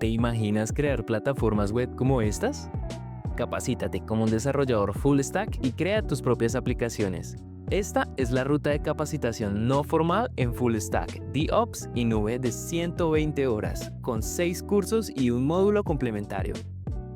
¿Te imaginas crear plataformas web como estas? Capacítate como un desarrollador full stack y crea tus propias aplicaciones. Esta es la ruta de capacitación no formal en Full Stack, DevOps y Nube de 120 horas, con 6 cursos y un módulo complementario.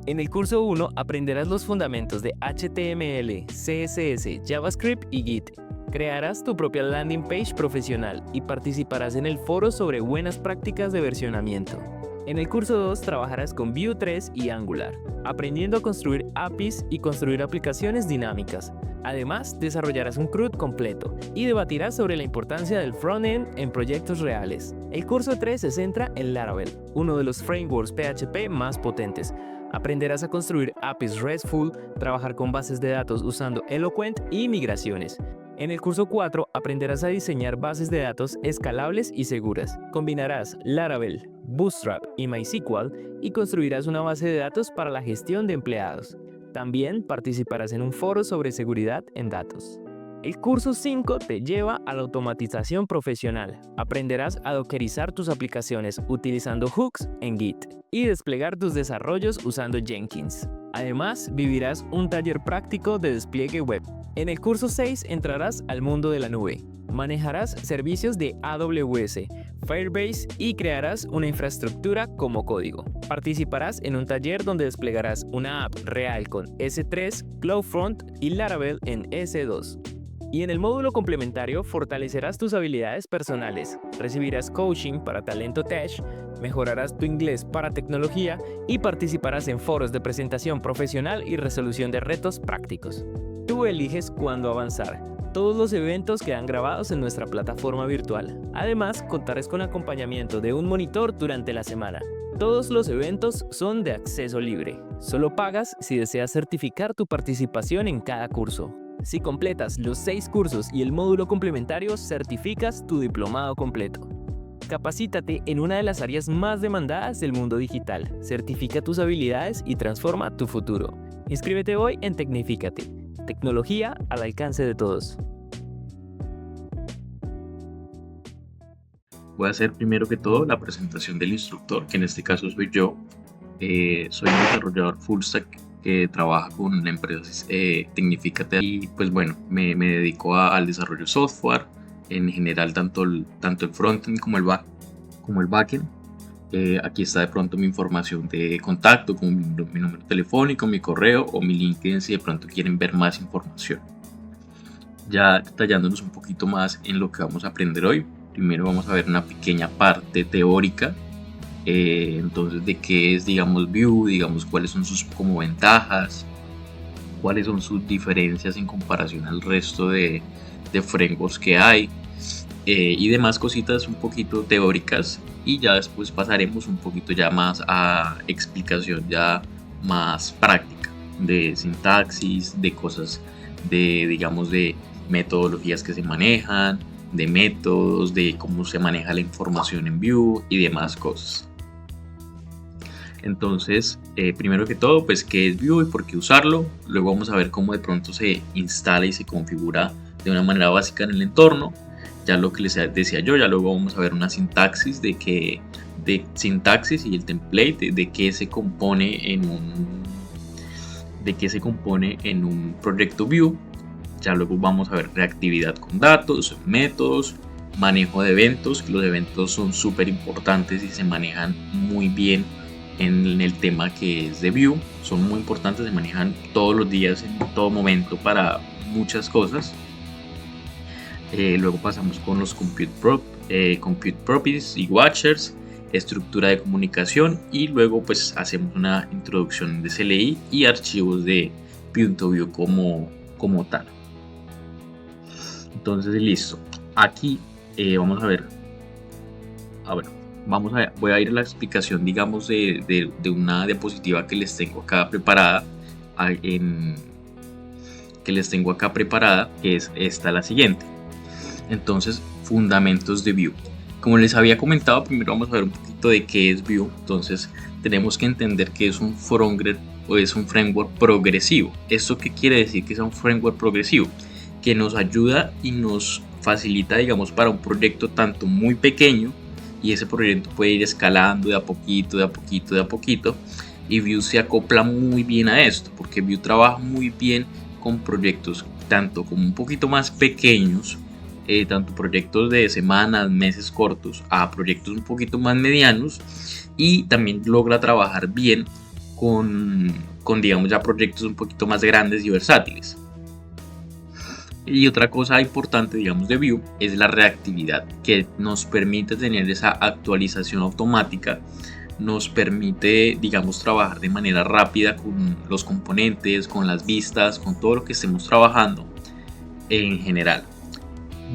En el curso 1 aprenderás los fundamentos de HTML, CSS, JavaScript y Git. Crearás tu propia landing page profesional y participarás en el foro sobre buenas prácticas de versionamiento. En el curso 2 trabajarás con Vue 3 y Angular, aprendiendo a construir APIs y construir aplicaciones dinámicas. Además, desarrollarás un CRUD completo y debatirás sobre la importancia del frontend en proyectos reales. El curso 3 se centra en Laravel, uno de los frameworks PHP más potentes. Aprenderás a construir APIs RESTful, trabajar con bases de datos usando Eloquent y migraciones. En el curso 4 aprenderás a diseñar bases de datos escalables y seguras. Combinarás Laravel, Bootstrap y MySQL y construirás una base de datos para la gestión de empleados. También participarás en un foro sobre seguridad en datos. El curso 5 te lleva a la automatización profesional. Aprenderás a dockerizar tus aplicaciones utilizando hooks en Git y desplegar tus desarrollos usando Jenkins. Además, vivirás un taller práctico de despliegue web. En el curso 6 entrarás al mundo de la nube. Manejarás servicios de AWS, Firebase y crearás una infraestructura como código. Participarás en un taller donde desplegarás una app real con S3, CloudFront y Laravel en S2. Y en el módulo complementario fortalecerás tus habilidades personales, recibirás coaching para talento tech, mejorarás tu inglés para tecnología y participarás en foros de presentación profesional y resolución de retos prácticos. Tú eliges cuándo avanzar. Todos los eventos quedan grabados en nuestra plataforma virtual. Además, contarás con acompañamiento de un monitor durante la semana. Todos los eventos son de acceso libre. Solo pagas si deseas certificar tu participación en cada curso. Si completas los 6 cursos y el módulo complementario, certificas tu diplomado completo. Capacítate en una de las áreas más demandadas del mundo digital. Certifica tus habilidades y transforma tu futuro. Inscríbete hoy en Tecnifícate. Tecnología al alcance de todos. Voy a hacer primero que todo la presentación del instructor, que en este caso soy yo. Soy un desarrollador full stack que trabaja con la empresa Tecnifícate y pues bueno, me dedico al desarrollo de software en general, tanto el frontend como el backend. Aquí está de pronto mi información de contacto, como mi número telefónico, mi correo o mi LinkedIn si de pronto quieren ver más información. Ya detallándonos un poquito más en lo que vamos a aprender hoy, primero vamos a ver una pequeña parte teórica. Entonces, de qué es, digamos, Vue, digamos, cuáles son sus como ventajas, cuáles son sus diferencias en comparación al resto de frameworks que hay, y demás cositas un poquito teóricas, y ya después pasaremos un poquito ya más a explicación ya más práctica de sintaxis, de cosas digamos, de metodologías que se manejan, de métodos, de cómo se maneja la información en Vue y demás cosas. Entonces, primero que todo, pues qué es Vue y por qué usarlo. Luego vamos a ver cómo de pronto se instala y se configura de una manera básica en el entorno. Ya lo que les decía yo, ya luego vamos a ver una sintaxis de sintaxis y el template de qué se compone en un proyecto Vue. Ya luego vamos a ver reactividad con datos, métodos, manejo de eventos. Los eventos son súper importantes y se manejan muy bien en el tema que es de Vue. Son muy importantes, se manejan todos los días, en todo momento, para muchas cosas. Luego pasamos con los compute properties y watchers, estructura de comunicación, y luego pues hacemos una introducción de CLI y archivos de Vue como tal. Entonces, listo. Aquí vamos a ver. Voy a ir a la explicación, digamos, de una diapositiva que les tengo acá preparada. Que es esta, la siguiente. Entonces, fundamentos de Vue. Como les había comentado, primero vamos a ver un poquito de qué es Vue. Entonces, tenemos que entender que es un framework progresivo. ¿Esto qué quiere decir que es un framework progresivo? Que nos ayuda y nos facilita, digamos, para un proyecto tanto muy pequeño y ese proyecto puede ir escalando de a poquito, de a poquito, de a poquito, y Vue se acopla muy bien a esto, porque Vue trabaja muy bien con proyectos tanto como un poquito más pequeños, tanto proyectos de semanas, meses cortos, a proyectos un poquito más medianos, y también logra trabajar bien con digamos ya proyectos un poquito más grandes y versátiles. Y otra cosa importante, digamos, de Vue es la reactividad, que nos permite tener esa actualización automática, nos permite, digamos, trabajar de manera rápida con los componentes, con las vistas, con todo lo que estemos trabajando en general.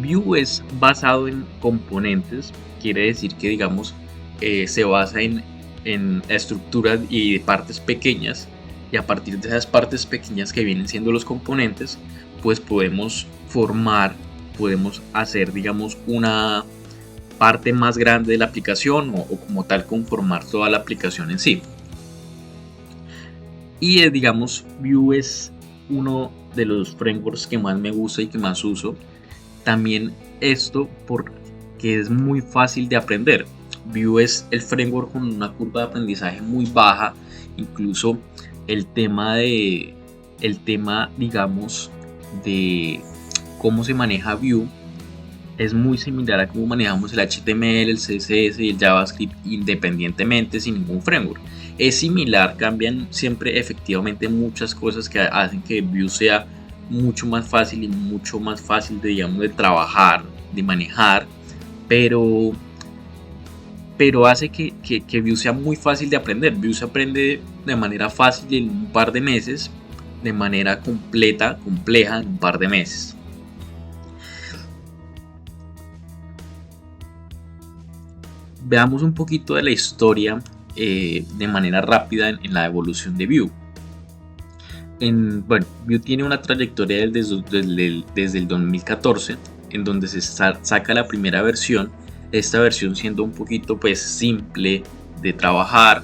Vue es basado en componentes, quiere decir que, digamos, se basa en estructuras y de partes pequeñas, y a partir de esas partes pequeñas que vienen siendo los componentes, pues podemos hacer, digamos, una parte más grande de la aplicación o como tal conformar toda la aplicación en sí. Y digamos, Vue es uno de los frameworks que más me gusta y que más uso. También esto porque es muy fácil de aprender. Vue es el framework con una curva de aprendizaje muy baja, incluso el tema digamos de cómo se maneja Vue es muy similar a cómo manejamos el HTML, el CSS y el JavaScript independientemente, sin ningún framework. Es similar, cambian siempre efectivamente muchas cosas que hacen que Vue sea mucho más fácil y mucho más fácil de, digamos, de trabajar, de manejar, pero hace que Vue sea muy fácil de aprender. Vue se aprende de manera fácil en un par de meses, de manera compleja en un par de meses. Veamos un poquito de la historia de manera rápida en la evolución de Vue. Vue tiene una trayectoria desde el 2014, en donde se saca la primera versión. Esta versión siendo un poquito pues simple de trabajar,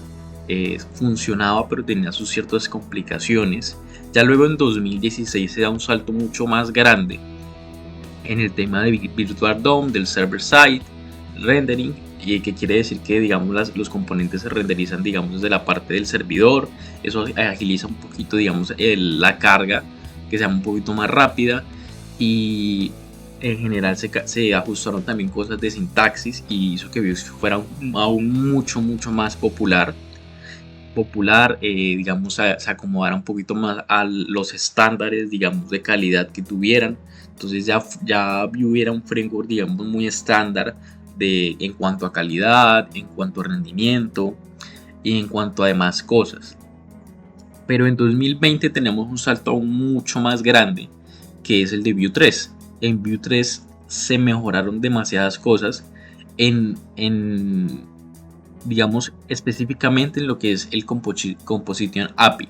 funcionaba pero tenía sus ciertas complicaciones. Ya luego en 2016 se da un salto mucho más grande en el tema de Virtual DOM, del server side, rendering, y que quiere decir que, digamos, los componentes se renderizan, digamos, desde la parte del servidor. Eso agiliza un poquito, digamos, la carga, que sea un poquito más rápida, y en general se ajustaron también cosas de sintaxis y hizo que Vue fuera aún mucho más popular, digamos, se acomodara un poquito más a los estándares, digamos, de calidad que tuvieran. Entonces ya Vue era un framework, digamos, muy estándar en cuanto a calidad, en cuanto a rendimiento y en cuanto a demás cosas. Pero en 2020 tenemos un salto aún mucho más grande, que es el de Vue 3. En Vue 3 se mejoraron demasiadas cosas digamos, específicamente en lo que es el Composition API.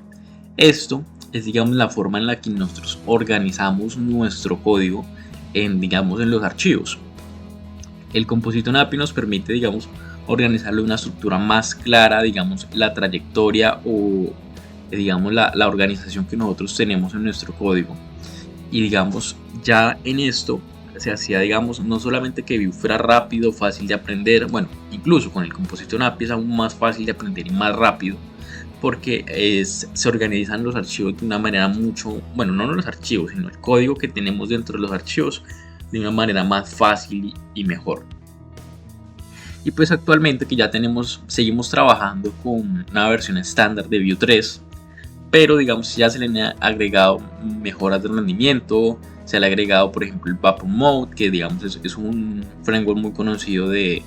Esto es, digamos, la forma en la que nosotros organizamos nuestro código digamos, en los archivos. El Composition API nos permite, digamos, organizarlo de una estructura más clara, digamos, la trayectoria o, digamos, la organización que nosotros tenemos en nuestro código. Y, digamos, ya en esto se hacía, digamos, no solamente que Vue fuera rápido, fácil de aprender, bueno, incluso con el Composition API es aún más fácil de aprender y más rápido, porque se organizan los archivos de una manera no los archivos, sino el código que tenemos dentro de los archivos de una manera más fácil y mejor. Y pues actualmente que ya seguimos trabajando con una versión estándar de Vue 3, pero digamos ya se le han agregado mejoras de rendimiento, se le ha agregado por ejemplo el Vapor Mode, que digamos es un framework muy conocido es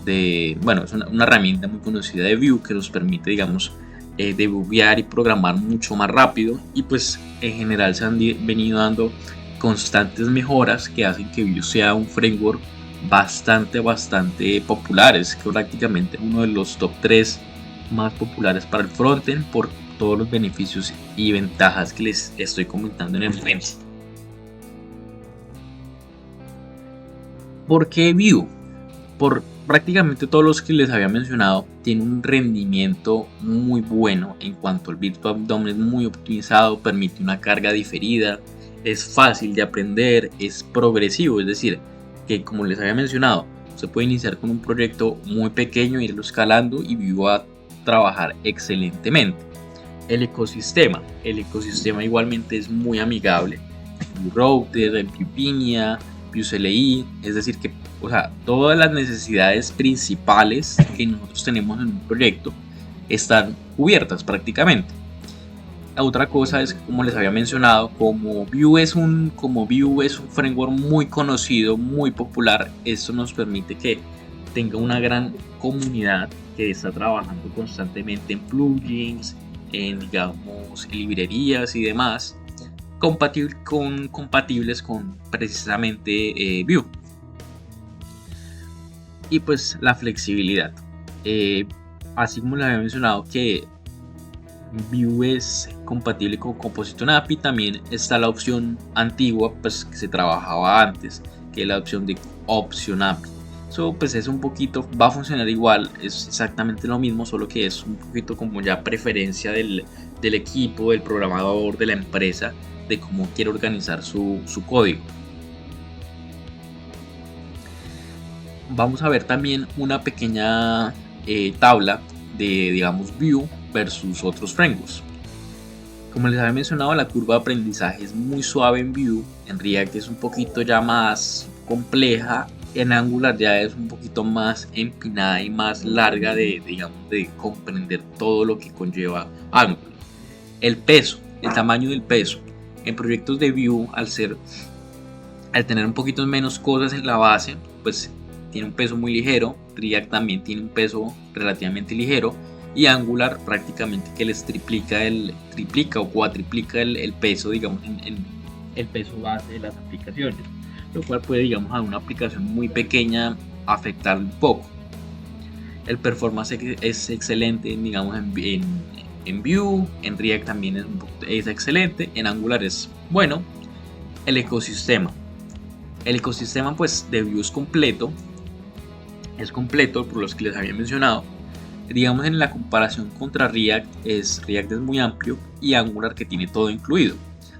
una herramienta muy conocida de Vue que nos permite, digamos, debuguear y programar mucho más rápido, y pues en general se han venido dando constantes mejoras que hacen que Vue sea un framework bastante popular. Es prácticamente uno de los top 3 más populares para el frontend por todos los beneficios y ventajas que les estoy comentando en el momento. ¿Por qué Vue? Por prácticamente todos los que les había mencionado, tiene un rendimiento muy bueno en cuanto al Virtual DOM, es muy optimizado, permite una carga diferida, es fácil de aprender, es progresivo, es decir, que como les había mencionado, Se puede iniciar con un proyecto muy pequeño, irlo escalando y Vue va a trabajar excelentemente. El ecosistema igualmente es muy amigable. Vue Router, Vue Pinia, Vue CLI, es decir que, o sea, todas las necesidades principales que nosotros tenemos en un proyecto están cubiertas prácticamente. La otra cosa es que, como les había mencionado, como Vue es un framework muy conocido, muy popular, esto nos permite que tenga una gran comunidad que está trabajando constantemente en plugins, en, digamos, librerías y demás, compatibles con precisamente Vue. Y pues la flexibilidad. Así como les había mencionado que Vue es compatible con Composition API, también está la opción antigua, pues que se trabajaba antes, que es la opción de Option API. Eso pues es un poquito, va a funcionar igual, es exactamente lo mismo, solo que es un poquito como ya preferencia del equipo, del programador, de la empresa, de cómo quiere organizar su código. Vamos a ver también una pequeña tabla de, digamos, Vue versus otros frameworks. Como les había mencionado, la curva de aprendizaje es muy suave en Vue, en React es un poquito ya más compleja, en Angular ya es un poquito más empinada y más larga de comprender todo lo que conlleva Angular. El tamaño del peso. En proyectos de Vue, al tener un poquito menos cosas en la base, pues tiene un peso muy ligero. React también tiene un peso relativamente ligero, y Angular prácticamente que les triplica o cuatriplica el peso, digamos, en el peso base de las aplicaciones, lo cual puede, digamos, a una aplicación muy pequeña afectar un poco. El performance es excelente, digamos, en Vue, en React también es excelente, en Angular es bueno. El ecosistema pues de Vue es completo por los que les había mencionado. Digamos, en la comparación contra React es muy amplio, y Angular que tiene todo incluido.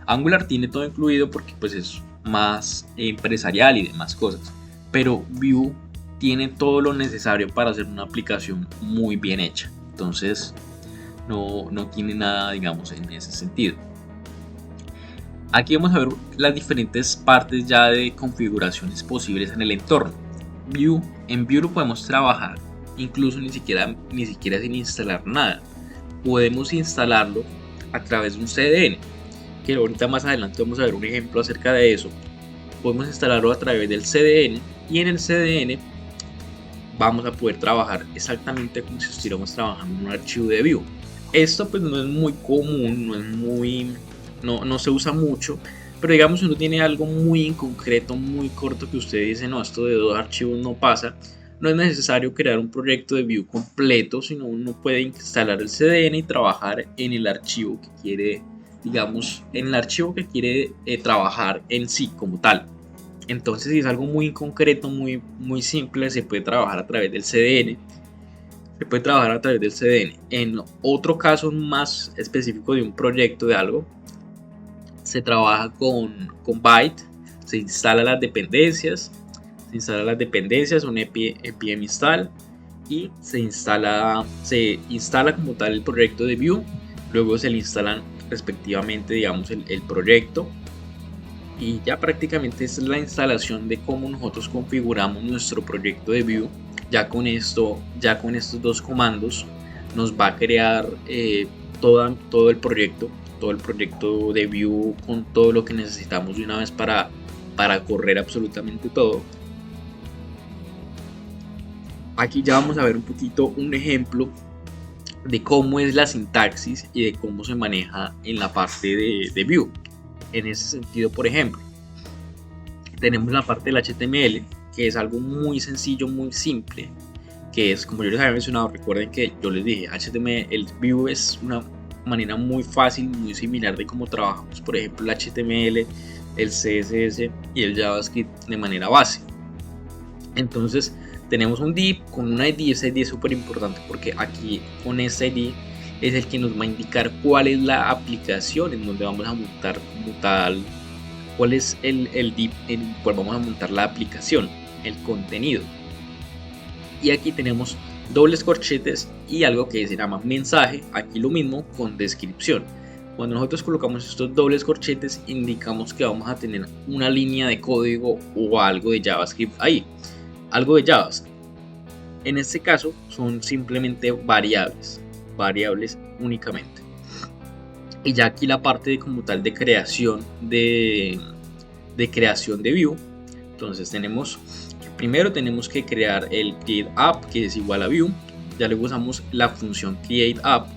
Angular tiene todo incluido porque pues es más empresarial y demás cosas, pero Vue tiene todo lo necesario para hacer una aplicación muy bien hecha, entonces no tiene nada, digamos, en ese sentido. Aquí vamos a ver las diferentes partes ya de configuraciones posibles en el entorno. En Vue lo podemos trabajar incluso ni siquiera sin instalar nada. Podemos instalarlo a través de un CDN, que ahorita más adelante vamos a ver un ejemplo acerca de eso. Podemos instalarlo a través del CDN, y en el CDN vamos a poder trabajar exactamente como si estuviéramos trabajando en un archivo de Vue. Esto pues no es muy común, no se usa mucho, pero digamos, si uno tiene algo muy en concreto, muy corto, que usted dice, no, esto de 2 archivos no pasa, no es necesario crear un proyecto de Vue completo, sino uno puede instalar el CDN y trabajar en el archivo que quiere, digamos, trabajar en sí como tal. Entonces, si es algo muy concreto, muy simple, se puede trabajar a través del CDN. En otro caso más específico de un proyecto de algo, se trabaja con Byte, se instala las dependencias, un npm install, y se instala como tal el proyecto de Vue. Luego se le instalan respectivamente, digamos, el proyecto, y ya prácticamente esta es la instalación de cómo nosotros configuramos nuestro proyecto de Vue. Ya con estos 2 comandos nos va a crear todo el proyecto de Vue, con todo lo que necesitamos de una vez para correr absolutamente todo. Aquí ya vamos a ver un ejemplo de cómo es la sintaxis y de cómo se maneja en la parte de Vue. En ese sentido, por ejemplo, tenemos la parte del HTML, que es algo muy sencillo, muy simple, que es, como yo les había mencionado, recuerden que yo les dije, el Vue es una manera muy fácil, muy similar de cómo trabajamos, por ejemplo, el HTML, el CSS y el JavaScript de manera base. Entonces tenemos un div con una ID. Ese ID es súper importante porque aquí con ese ID es el que nos va a indicar cuál es la aplicación en donde vamos a montar como tal, cuál es el div en el cual vamos a montar la aplicación, el contenido. Y aquí tenemos dobles corchetes y algo que se llama mensaje, aquí lo mismo con descripción. Cuando nosotros colocamos estos dobles corchetes, indicamos que vamos a tener una línea de código o algo de JavaScript ahí, algo de JavaScript. En este caso son simplemente variables únicamente. Y ya aquí la parte de, como tal, de creación de view. Entonces primero tenemos que crear el create app, que es igual a view. Ya luego usamos la función create app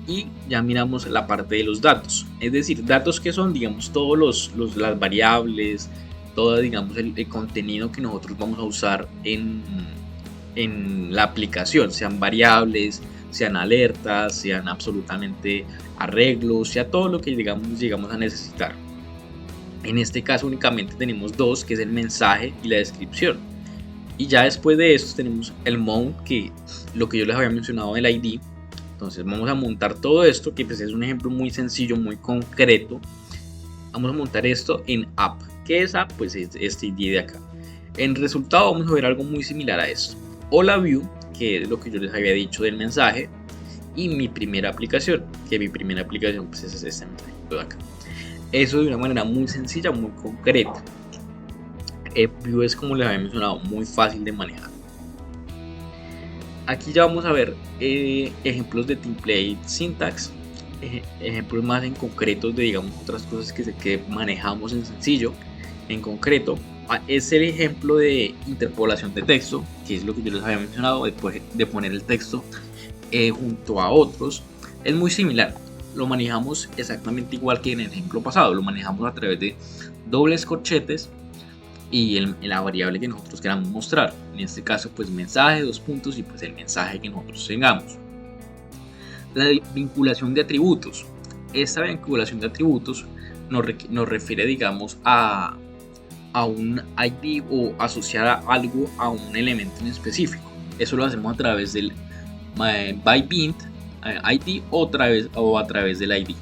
y ya miramos la parte de los datos, es decir, datos que son, digamos, todos las variables, todo, digamos, el contenido que nosotros vamos a usar en la aplicación, sean variables, sean alertas, sean absolutamente arreglos, sea todo lo que llegamos a necesitar. En este caso únicamente tenemos dos, que es el mensaje y la descripción. Y ya después de esto tenemos el mount, que lo que yo les había mencionado del ID. Entonces vamos a montar todo esto, que pues es un ejemplo muy sencillo, muy concreto. Vamos a montar esto en app. ¿Qué es app? Pues es este ID de acá. En resultado vamos a ver algo muy similar a esto. Hola view, que es lo que yo les había dicho del mensaje. Y mi primera aplicación, que mi primera aplicación pues es este mensaje de acá. Eso de una manera muy sencilla, muy concreta. View es, como les había mencionado, muy fácil de manejar. Aquí ya vamos a ver ejemplos de template syntax, ejemplos más en concreto de, digamos, otras cosas que manejamos en sencillo. En concreto es el ejemplo de interpolación de texto, que es lo que yo les había mencionado, de poner el texto junto a otros. Es muy similar, lo manejamos exactamente igual que en el ejemplo pasado. Lo manejamos a través de dobles corchetes y la variable que nosotros queramos mostrar. En este caso, pues mensaje, dos puntos, y pues el mensaje que nosotros tengamos. La vinculación de atributos. Esta vinculación de atributos nos refiere, digamos, a un ID o asociar algo a un elemento en específico. Eso lo hacemos a través del by_int ID o a través del ID.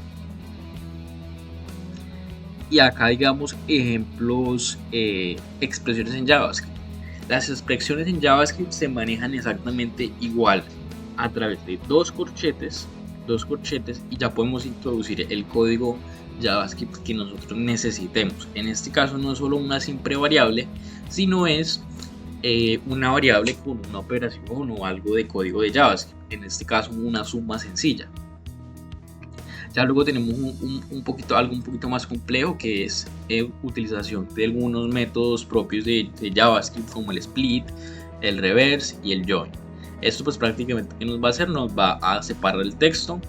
Y acá, digamos, ejemplos, expresiones en JavaScript. Las expresiones en JavaScript se manejan exactamente igual a través de dos corchetes, y ya podemos introducir el código JavaScript que nosotros necesitemos. En este caso no es solo una simple variable, sino es una variable con una operación o algo de código de JavaScript. En este caso una suma sencilla. Ya luego tenemos algo un poquito más complejo, que es utilización de algunos métodos propios de JavaScript, como el split, el reverse y el join. Esto pues prácticamente ¿qué nos va a hacer? Nos va a separar el texto,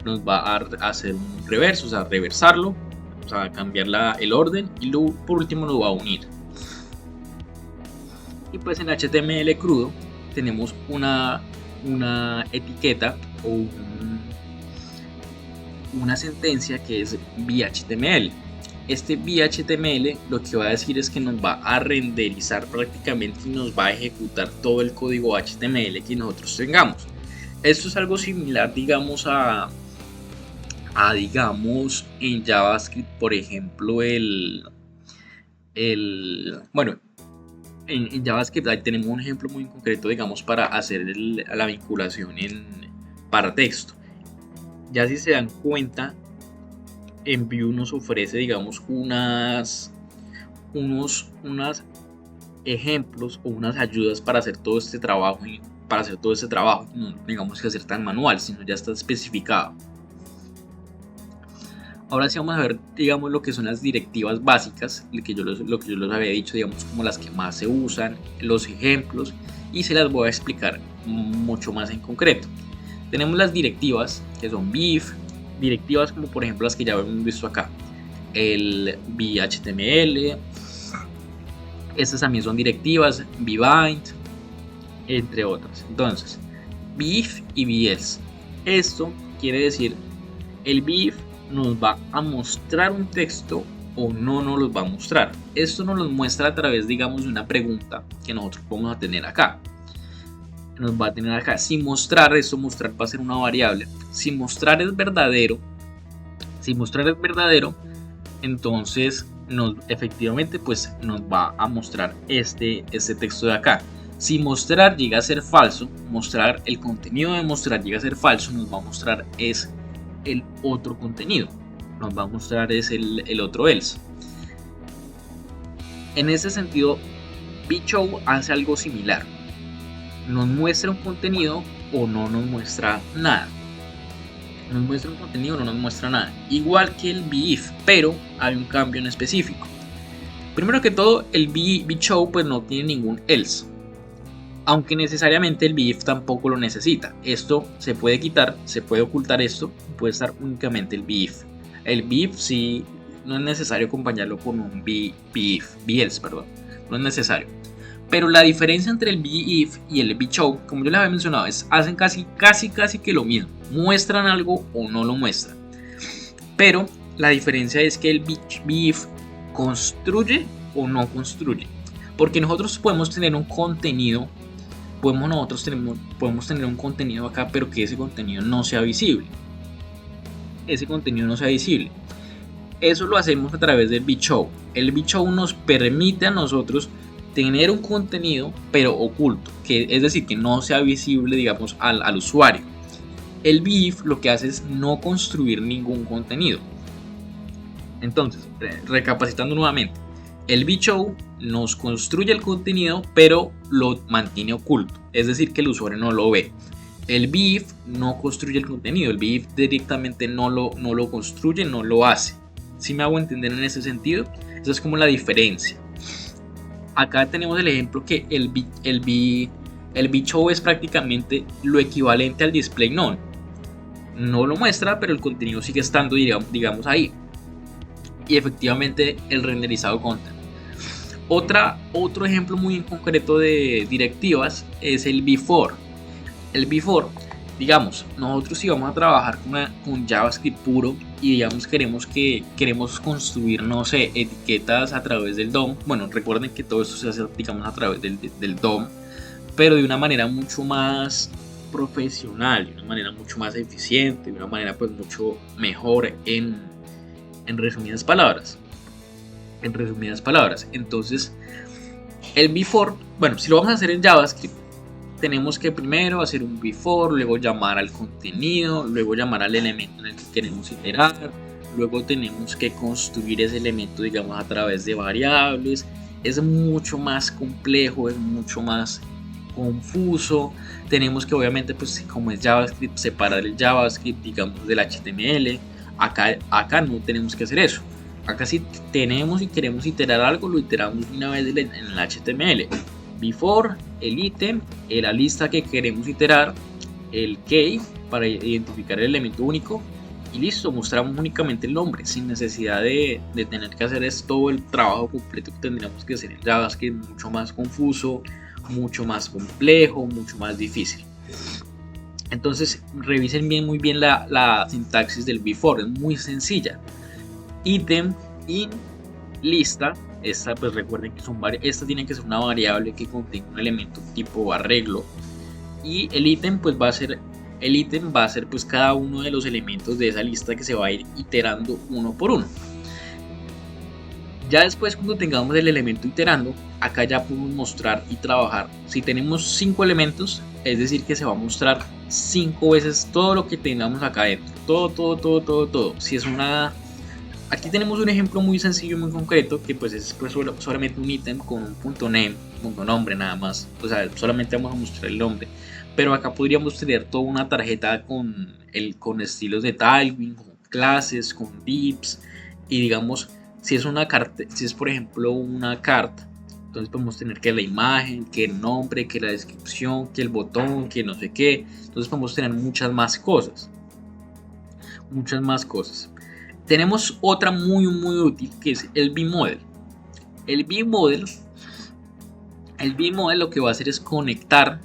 nos va a hacer un reverse, o sea, reversarlo, o sea, cambiar el orden, y luego por último nos va a unir. Y pues en HTML crudo tenemos una etiqueta o una sentencia que es VHTML. Este VHTML lo que va a decir es que nos va a renderizar prácticamente y nos va a ejecutar todo el código HTML que nosotros tengamos. Esto es algo similar, digamos, a digamos, en JavaScript, por ejemplo, bueno, en JavaScript ahí tenemos un ejemplo muy concreto, digamos, para hacer la vinculación para texto. Ya si se dan cuenta, en Vue nos ofrece, digamos, unos ejemplos o unas ayudas para hacer todo este trabajo, no digamos que hacer tan manual, sino ya está especificado. Ahora sí vamos a ver, digamos, lo que son las directivas básicas, lo que yo les había dicho, digamos, como las que más se usan, los ejemplos, y se las voy a explicar mucho más en concreto. Tenemos las directivas, que son BIF, directivas como por ejemplo las que ya hemos visto acá, el VHTML, estas también son directivas, vbind, entre otras. Entonces, BIF y BS. Esto quiere decir, el BIF nos va a mostrar un texto o no nos lo va a mostrar. Esto nos lo muestra a través, digamos, de una pregunta que nosotros vamos a tener acá. Nos va a tener acá, si mostrar, esto mostrar va a ser una variable. Si mostrar es verdadero, entonces efectivamente pues nos va a mostrar este texto de acá. Si mostrar llega a ser falso, mostrar el contenido de mostrar llega a ser falso, nos va a mostrar es el otro contenido, nos va a mostrar es el otro else. En ese sentido, VShow hace algo similar, nos muestra un contenido o no nos muestra nada. Nos muestra un contenido o no nos muestra nada, igual que el VIF, pero hay un cambio en específico. Primero que todo, el VShow pues no tiene ningún else, aunque necesariamente el VIF tampoco lo necesita. Esto se puede quitar, se puede ocultar esto, puede estar únicamente el VIF. El VIF sí no es necesario acompañarlo con un VELSE, perdón, no es necesario. Pero la diferencia entre el VIF y el VShow, como yo les había mencionado, hacen casi que lo mismo. Muestran algo o no lo muestran. Pero la diferencia es que el VIF construye o no construye. Porque nosotros podemos tener un contenido, podemos tener un contenido acá, pero que ese contenido no sea visible. Eso lo hacemos a través del VShow. El VShow nos permite a nosotros tener un contenido pero oculto, que es decir, que no sea visible, digamos, al usuario. El VIF lo que hace es no construir ningún contenido. Entonces, recapacitando nuevamente, el VShow nos construye el contenido pero lo mantiene oculto, es decir, que el usuario no lo ve. El VIF no construye el contenido, el VIF directamente no lo construye, no lo hace. ¿Sí me hago entender en ese sentido? Esa es como la diferencia. Acá tenemos el ejemplo que el VShow es prácticamente lo equivalente al display none. No lo muestra, pero el contenido sigue estando, digamos, ahí. Y efectivamente el renderizado content. Otro ejemplo muy en concreto de directivas es el before. El before, digamos, nosotros si vamos a trabajar con JavaScript puro y digamos queremos construir, no sé, etiquetas a través del DOM. Bueno, recuerden que todo esto se hace, digamos, a través del DOM, pero de una manera mucho más profesional, de una manera mucho más eficiente, de una manera pues mucho mejor en resumidas palabras. Entonces, el before, bueno, si lo vamos a hacer en JavaScript, tenemos que primero hacer un before, luego llamar al contenido, luego llamar al elemento en el que queremos iterar, luego tenemos que construir ese elemento, digamos, a través de variables. Es mucho más complejo, es mucho más confuso. Tenemos que, obviamente, pues como es JavaScript, separar el JavaScript, digamos, del HTML. Acá no tenemos que hacer eso. Acá si tenemos y queremos iterar algo, lo iteramos una vez en el HTML. Before, el ítem, la lista que queremos iterar, el key para identificar el elemento único y listo, mostramos únicamente el nombre sin necesidad de tener que hacer todo el trabajo completo que tendríamos que hacer en JavaScript, mucho más confuso, mucho más complejo, mucho más difícil. Entonces revisen muy bien la sintaxis del before, es muy sencilla. Ítem, in, lista. Esta pues recuerden que esta tiene que ser una variable que contenga un elemento tipo arreglo, y el ítem pues va a ser pues cada uno de los elementos de esa lista que se va a ir iterando uno por uno. Ya después, cuando tengamos el elemento iterando, acá ya podemos mostrar y trabajar. Si tenemos 5 elementos, es decir que se va a mostrar 5 veces todo lo que tengamos acá dentro, todo. Si es aquí tenemos un ejemplo muy sencillo y muy concreto, que pues es pues solamente un ítem con un punto nombre nada más. O sea, solamente vamos a mostrar el nombre. Pero acá podríamos tener toda una tarjeta con estilos de Tailwind, con clases, con dips. Y digamos, si es por ejemplo una carta, entonces podemos tener que la imagen, que el nombre, que la descripción, que el botón, que no sé qué. Entonces podemos tener muchas más cosas. Tenemos otra muy útil, que es el vModel. El vModel lo que va a hacer es conectar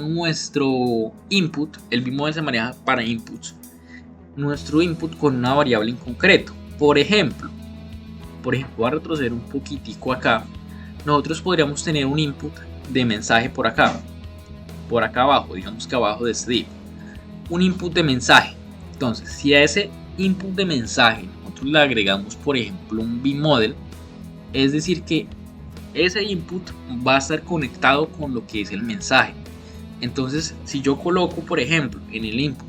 nuestro input. El vModel se maneja para inputs. Nuestro input con una variable en concreto. Por ejemplo, voy a retroceder un poquitico acá. Nosotros podríamos tener un input de mensaje por acá abajo, digamos que abajo de este div. Un input de mensaje. Entonces, si a ese input de mensaje nosotros le agregamos, por ejemplo, un vModel, es decir que ese input va a estar conectado con lo que es el mensaje. Entonces, si yo coloco, por ejemplo, en el input,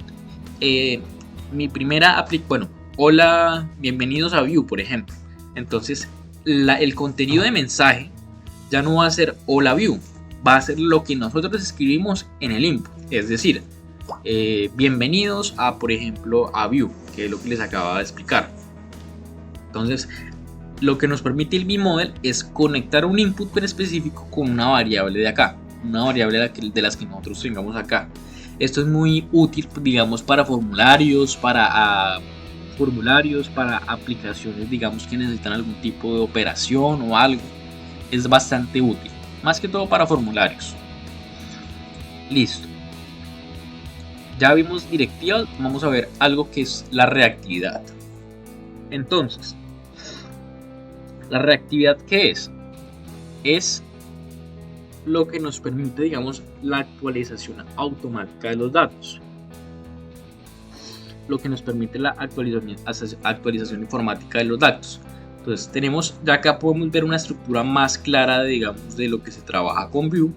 mi primera aplicación, hola, bienvenidos a Vue, por ejemplo. Entonces, el contenido de mensaje ya no va a ser hola Vue, va a ser lo que nosotros escribimos en el input. Es decir, bienvenidos a, por ejemplo, a Vue, que es lo que les acababa de explicar. Entonces, lo que nos permite el VModel es conectar un input en específico con una variable de acá, una variable de las que nosotros tengamos acá. Esto es muy útil, digamos, para formularios, para aplicaciones, digamos, que necesitan algún tipo de operación o algo. Es bastante útil, más que todo para formularios. Listo. Ya vimos directivas, vamos a ver algo que es la reactividad. Entonces, ¿la reactividad qué es? Es lo que nos permite, digamos, la actualización automática de los datos. Lo que nos permite la actualización informática de los datos. Entonces tenemos, ya acá podemos ver una estructura más clara, digamos, de lo que se trabaja con Vue,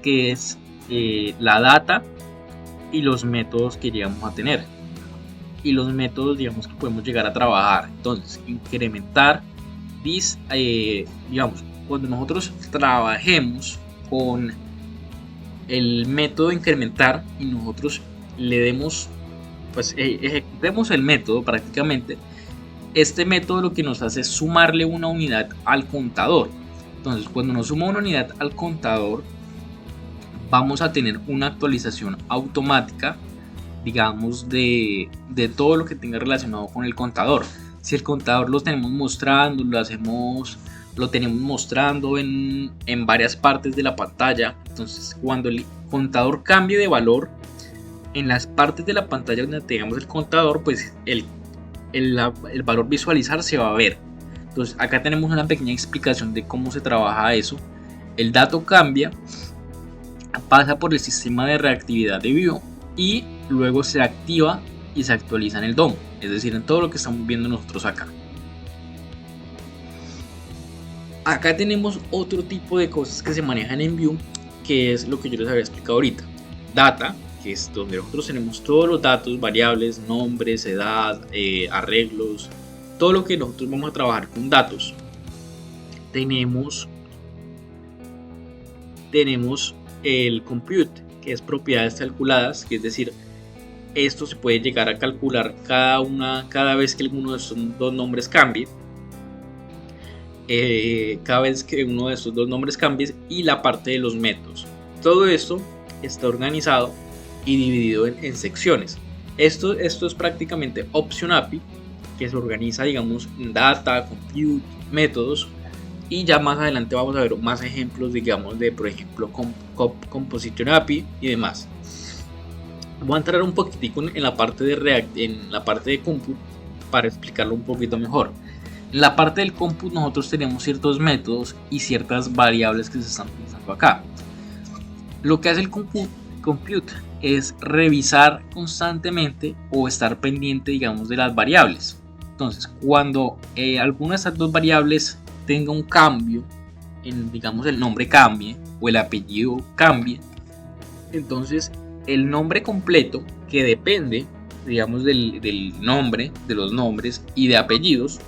que es la data y los métodos que llegamos a tener. Y los métodos, digamos, que podemos llegar a trabajar. Entonces, incrementar, digamos, cuando nosotros trabajemos con el método incrementar y nosotros le demos, pues ejecutemos el método prácticamente, este método lo que nos hace es sumarle una unidad al contador. Entonces, cuando nos suma una unidad al contador, vamos a tener una actualización automática, digamos, de todo lo que tenga relacionado con el contador. Si el contador lo tenemos mostrando, lo tenemos mostrando en varias partes de la pantalla, entonces cuando el contador cambie de valor en las partes de la pantalla donde tengamos el contador, pues el valor visualizar se va a ver. Entonces acá tenemos una pequeña explicación de cómo se trabaja eso. El dato cambia, pasa por el sistema de reactividad de Vue y luego se activa y se actualiza en el DOM, es decir, en todo lo que estamos viendo nosotros acá. Acá tenemos otro tipo de cosas que se manejan en Vue, que es lo que yo les había explicado ahorita. Data, que es donde nosotros tenemos todos los datos, variables, nombres, edad, arreglos, todo lo que nosotros vamos a trabajar con datos. Tenemos el compute, que es propiedades calculadas, que es decir, esto se puede llegar a calcular cada vez que alguno de estos dos nombres cambie. Cada vez que uno de estos dos nombres cambie, y la parte de los métodos. Todo esto está organizado y dividido en secciones. Esto es prácticamente Option API, que se organiza, digamos, en data, compute, métodos. Y ya más adelante vamos a ver más ejemplos, digamos, de, por ejemplo, Composition API y demás. Voy a entrar un poquitico en la parte de compute para explicarlo un poquito mejor. En la parte del compute nosotros tenemos ciertos métodos y ciertas variables que se están utilizando acá. Lo que hace el compute es revisar constantemente o estar pendiente, digamos, de las variables. Entonces, cuando alguna de estas dos variables tenga un cambio, digamos el nombre cambie o el apellido cambie, entonces el nombre completo, que depende, digamos, del nombre, de los nombres y de apellidos,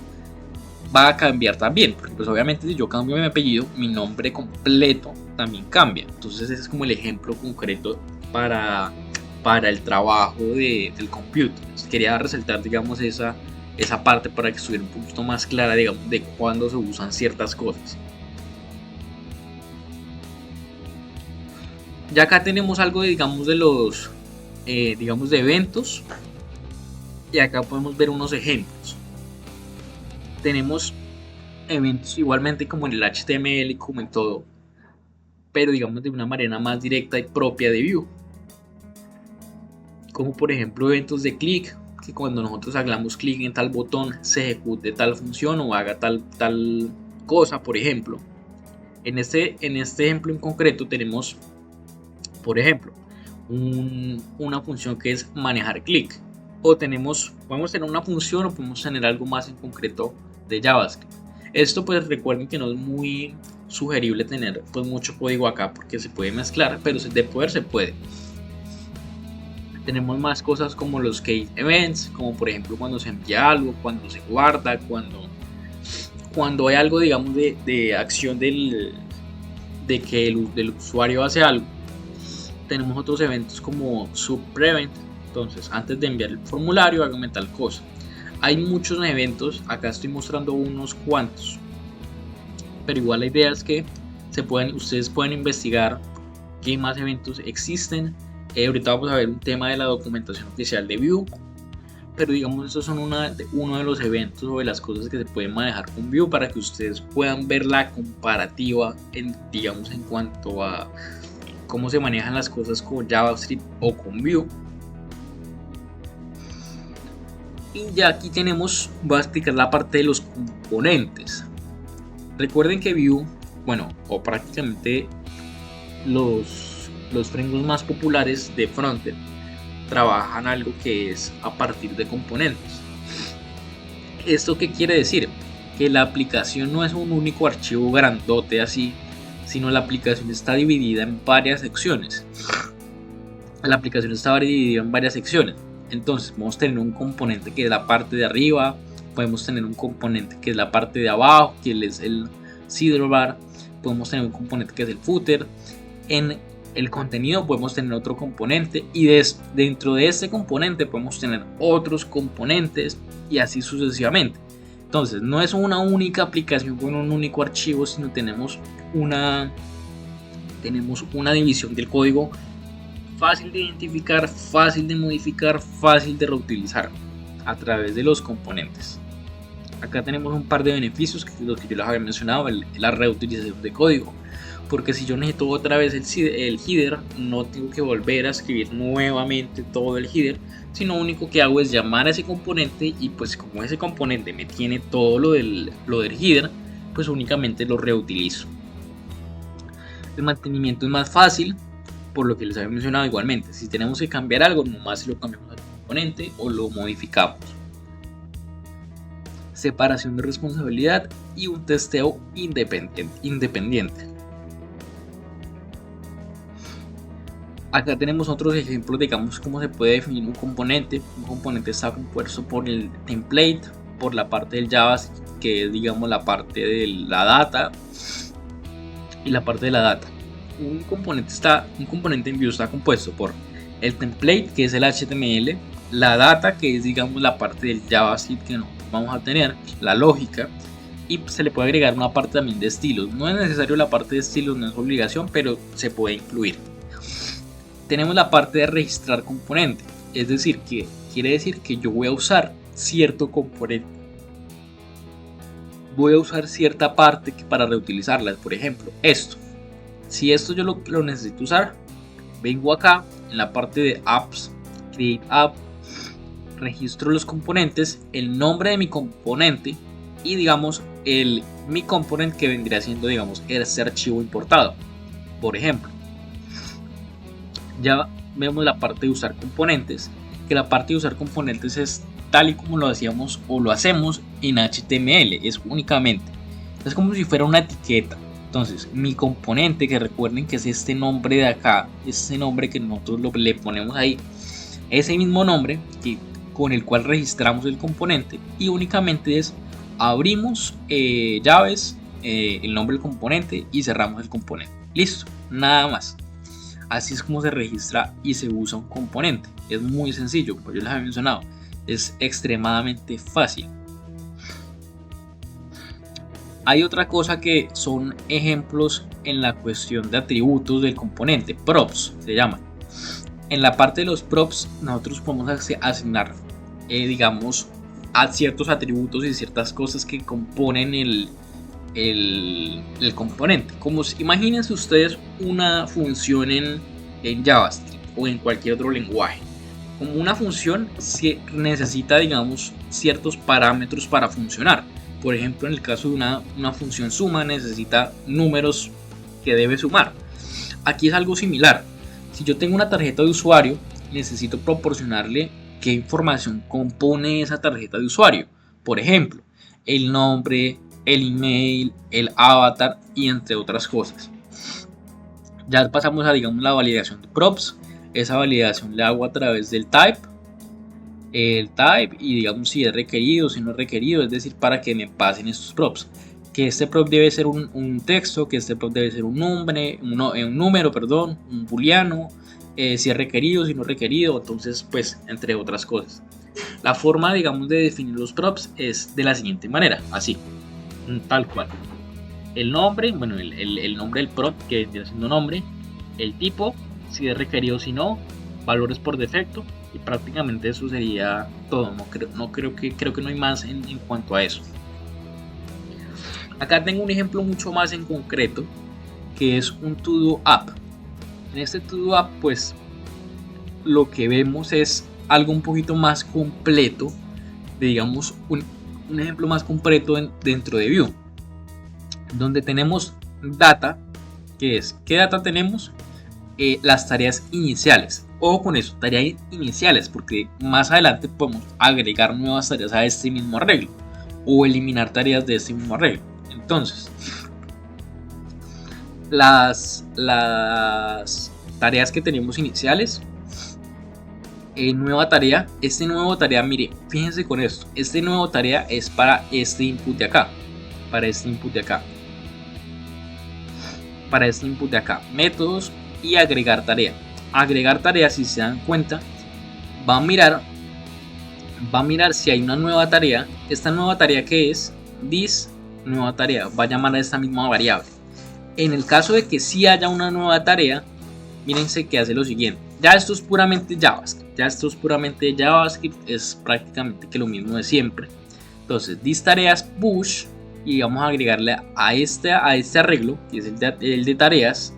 va a cambiar también, porque pues obviamente si yo cambio mi apellido, mi nombre completo también cambia. Entonces ese es como el ejemplo concreto para el trabajo del compute. Entonces, quería resaltar, digamos, esa parte para que estuviera un poquito más clara, digamos, de cuándo se usan ciertas cosas. Ya acá tenemos algo de, digamos, de los digamos, de eventos, y acá podemos ver unos ejemplos. Tenemos eventos igualmente como en el HTML y como en todo, pero digamos de una manera más directa y propia de Vue, como por ejemplo eventos de clic, que cuando nosotros hagamos clic en tal botón se ejecute tal función o haga tal cosa. Por ejemplo, en este ejemplo en concreto tenemos, por ejemplo, una función que es manejar clic, o podemos tener una función o podemos tener algo más en concreto de JavaScript. Esto pues recuerden que no es muy sugerible tener pues mucho código acá porque se puede mezclar, pero de poder se puede. Tenemos más cosas como los case events, como por ejemplo cuando se envía algo, cuando se guarda, cuando hay algo, digamos, de acción de que el usuario hace algo. Tenemos otros eventos como subprevent, entonces antes de enviar el formulario hágame tal cosa. Hay muchos eventos, acá estoy mostrando unos cuantos, pero igual la idea es que ustedes pueden investigar qué más eventos existen. Ahorita vamos a ver un tema de la documentación oficial de Vue, pero digamos estos son uno de los eventos o de las cosas que se pueden manejar con Vue para que ustedes puedan ver la comparativa digamos en cuanto a cómo se manejan las cosas con JavaScript o con Vue. Y ya aquí voy a explicar la parte de los componentes. Recuerden que Vue, o prácticamente los frameworks más populares de frontend trabajan algo que es a partir de componentes. ¿Esto qué quiere decir? Que la aplicación no es un único archivo grandote así, sino la aplicación está dividida en varias secciones. Entonces podemos tener un componente que es la parte de arriba, podemos tener un componente que es la parte de abajo, que es el sidebar, podemos tener un componente que es el footer. En el contenido podemos tener otro componente y dentro de ese componente podemos tener otros componentes y así sucesivamente. Entonces no es una única aplicación con un único archivo, sino tenemos una división del código fácil de identificar, fácil de modificar, fácil de reutilizar a través de los componentes. Acá tenemos un par de beneficios que los que yo les había mencionado, la reutilización de código, porque si yo necesito otra vez el header, no tengo que volver a escribir nuevamente todo el header, sino lo único que hago es llamar a ese componente y pues como ese componente me tiene todo lo del header, pues únicamente lo reutilizo. El mantenimiento es más fácil, por lo que les había mencionado igualmente. Si tenemos que cambiar algo, nomás lo cambiamos al componente o lo modificamos. Separación de responsabilidad y un testeo independiente. Acá tenemos otros ejemplos, digamos, cómo se puede definir un componente. Un componente está compuesto por el template, por la parte del JavaScript, que es, digamos, la parte de la data y la parte de la data. Un componente en Vue está compuesto por el template, que es el HTML, la data, que es, digamos, la parte del JavaScript que vamos a tener, la lógica, y se le puede agregar una parte también de estilos. No es necesario la parte de estilos, no es obligación, pero se puede incluir. Tenemos la parte de registrar componente, es decir, que quiere decir que yo voy a usar cierto componente. Voy a usar cierta parte para reutilizarla. Por ejemplo, esto. Si esto yo lo necesito usar, vengo acá en la parte de apps, create app, registro los componentes, el nombre de mi componente y digamos mi component que vendría siendo, digamos, ese archivo importado. Por ejemplo, ya vemos la parte de usar componentes, que la parte de usar componentes es tal y como lo hacíamos o lo hacemos en HTML, es únicamente, es como si fuera una etiqueta. Entonces mi componente, que recuerden que es este nombre de acá, este nombre que nosotros le ponemos ahí, ese mismo nombre con el cual registramos el componente, y únicamente es abrimos llaves, el nombre del componente y cerramos el componente. Listo, nada más. Así es como se registra y se usa un componente. Es muy sencillo, como yo les había mencionado, es extremadamente fácil. Hay otra cosa que son ejemplos en la cuestión de atributos del componente, props se llaman. En la parte de los props nosotros podemos asignar digamos a ciertos atributos y ciertas cosas que componen el componente. Como imagínense ustedes una función en JavaScript o en cualquier otro lenguaje. Como una función necesita, digamos, ciertos parámetros para funcionar. Por ejemplo, en el caso de una función suma, necesita números que debe sumar. Aquí es algo similar. Si yo tengo una tarjeta de usuario, necesito proporcionarle qué información compone esa tarjeta de usuario. Por ejemplo, el nombre, el email, el avatar y entre otras cosas. Ya pasamos a, digamos, la validación de props. Esa validación la hago a través del type. El type y digamos si es requerido, si no es requerido, es decir, para que me pasen estos props. Que este prop debe ser un texto, que este prop debe ser un número, perdón, un booleano, si es requerido, si no es requerido, entonces pues entre otras cosas. La forma, digamos, de definir los props es de la siguiente manera, así, tal cual. El nombre, bueno, el nombre del prop, que viene siendo nombre, el tipo, si es requerido, si no, valores por defecto, y prácticamente eso sería todo. Creo que no hay más en cuanto a eso. Acá tengo un ejemplo mucho más en concreto, que es un to-do app. En este to-do app, pues, lo que vemos es algo un poquito más completo, digamos, un ejemplo más completo dentro de Vue, donde tenemos data, que es, ¿qué data tenemos? Las tareas iniciales. Ojo con eso, tareas iniciales, porque más adelante podemos agregar nuevas tareas a este mismo arreglo, o eliminar tareas de este mismo arreglo. Entonces, las tareas que tenemos iniciales, nueva tarea, mire, fíjense con esto, este nuevo tarea es para este input de acá, métodos y agregar tarea, si se dan cuenta, va a mirar si hay una nueva tarea. Esta nueva tarea que es this nueva tarea va a llamar a esta misma variable. En el caso de que sí haya una nueva tarea, mírense que hace lo siguiente. Ya esto es puramente JavaScript, es prácticamente que lo mismo de siempre. Entonces this tareas push, y vamos a agregarle a este arreglo, que es el de tareas,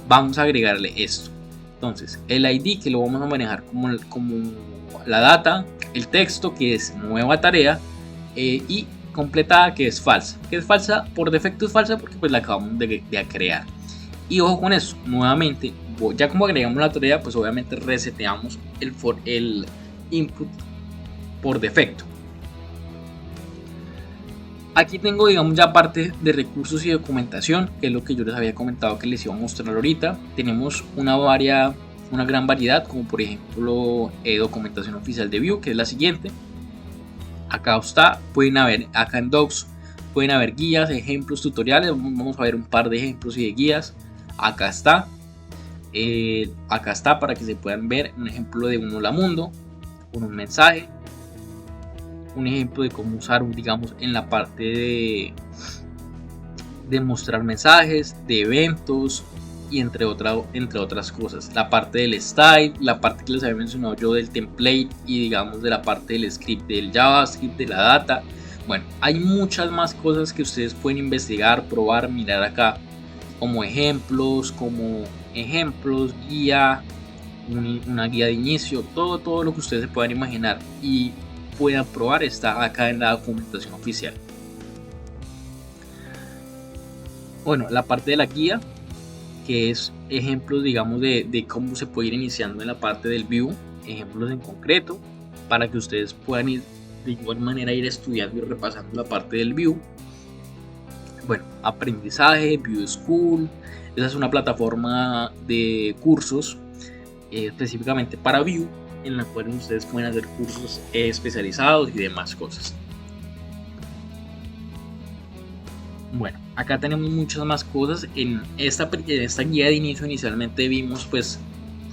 vamos a agregarle esto. Entonces el ID, que lo vamos a manejar como la data, el texto, que es nueva tarea, y completada, que es falsa, por defecto es falsa porque pues la acabamos de crear. Y ojo con eso, nuevamente, ya como agregamos la tarea, pues obviamente reseteamos el input por defecto. Aquí tengo, digamos, ya parte de recursos y documentación, que es lo que yo les había comentado que les iba a mostrar ahorita. Tenemos una gran variedad, como por ejemplo documentación oficial de Vue, que es la siguiente. Acá está, acá en Docs pueden haber guías, ejemplos, tutoriales. Vamos a ver un par de ejemplos y de guías. Acá está para que se puedan ver un ejemplo de un hola mundo con un mensaje, un ejemplo de cómo usar, digamos, en la parte de mostrar mensajes, de eventos y entre otras cosas. La parte del style, la parte que les había mencionado yo del template y digamos de la parte del script del JavaScript, de la data. Bueno, hay muchas más cosas que ustedes pueden investigar, probar, mirar acá como ejemplos, guía, una guía de inicio, todo lo que ustedes se puedan imaginar y puedan probar está acá en la documentación oficial. Bueno, la parte de la guía, que es ejemplos, digamos, de cómo se puede ir iniciando en la parte del Vue, ejemplos en concreto, para que ustedes puedan ir de igual manera ir estudiando y repasando la parte del Vue. Bueno, aprendizaje, Vue School, esa es una plataforma de cursos específicamente para Vue, en la cual ustedes pueden hacer cursos especializados y demás cosas. Bueno, acá tenemos muchas más cosas. En esta guía de inicio inicialmente vimos pues